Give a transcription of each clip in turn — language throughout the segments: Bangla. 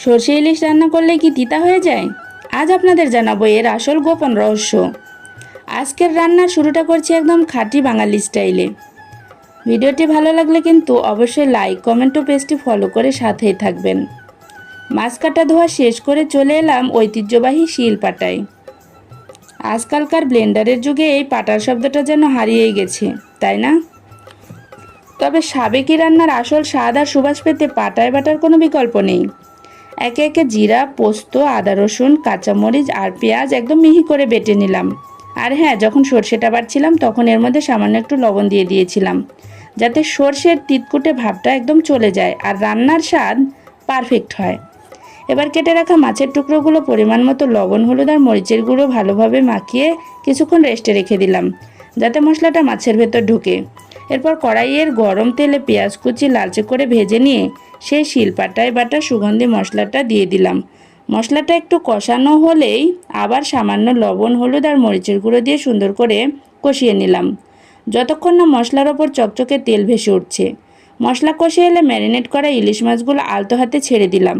সর্ষে ইলিশ রান্না করলে কি তিতা হয়ে যায়? আজ আপনাদের জানাবো এর আসল গোপন রহস্য। আজকের রান্নার শুরুটা করছি একদম খাঁটি বাঙালি স্টাইলে। ভিডিওটি ভালো লাগলে কিন্তু অবশ্যই লাইক, কমেন্ট ও পেজটি ফলো করে সাথেই থাকবেন। মাছ কাটা ধোয়া শেষ করে চলে এলাম ঐতিহ্যবাহী শিল পাটায়। আজকালকার ব্লেন্ডারের যুগে এই পাটার শব্দটা যেন হারিয়েই গেছে, তাই না? তবে সাবেকি রান্নার আসল স্বাদ আর সুবাস পেতে পাটায় বাটার কোনো বিকল্প নেই। একে একে জিরা, পোস্ত, আদা, রসুন, কাঁচামরিচ আর পেঁয়াজ একদম মিহি করে বেটে নিলাম। আর হ্যাঁ, যখন সর্ষেটা বাটছিলাম তখন এর মধ্যে সামান্য একটু লবণ দিয়ে দিয়েছিলাম, যাতে সর্ষের তিতকুটে ভাবটা একদম চলে যায় আর রান্নার স্বাদ পারফেক্ট হয়। এবার কেটে রাখা মাছের টুকরোগুলো পরিমাণ মতো লবণ, হলুদ আর মরিচের গুঁড়ো ভালোভাবে মাখিয়ে কিছুক্ষণ রেস্টে রেখে দিলাম, যাতে মশলাটা মাছের ভেতর ঢুকে। এরপর কড়াইয়ের গরম তেলে পেঁয়াজ কুচি লালচে করে ভেজে নিয়ে সেই শিলপাটায় বাটা সুগন্ধি মশলাটা দিয়ে দিলাম। মশলাটা একটু কষানো হলেই আবার সামান্য লবণ, হলুদ আর মরিচের গুঁড়ো দিয়ে সুন্দর করে কষিয়ে নিলাম, যতক্ষণ না মশলার ওপর চকচকে তেল ভেসে উঠছে। মশলা কষে এলে ম্যারিনেট করা ইলিশ মাছগুলো আলতো হাতে ছেড়ে দিলাম।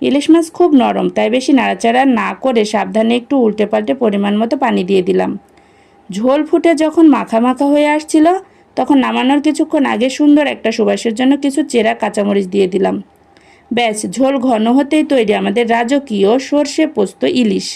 ইলিশ মাছ খুব নরম, তাই বেশি নাড়াচাড়া না করে সাবধানে একটু উল্টে পাল্টে পরিমাণ মতো পানি দিয়ে দিলাম। ঝোল ফুটে যখন মাখা মাখা হয়ে আসছিল, তখন নামানোর কিছুক্ষণ আগে সুন্দর একটা সুবাসের জন্য কিছু চেরা কাঁচামরিচ দিয়ে দিলাম। ব্যাস, ঝোল ঘন হতেই তৈরি আমাদের রাজকীয় সর্ষে পোস্ত ইলিশ।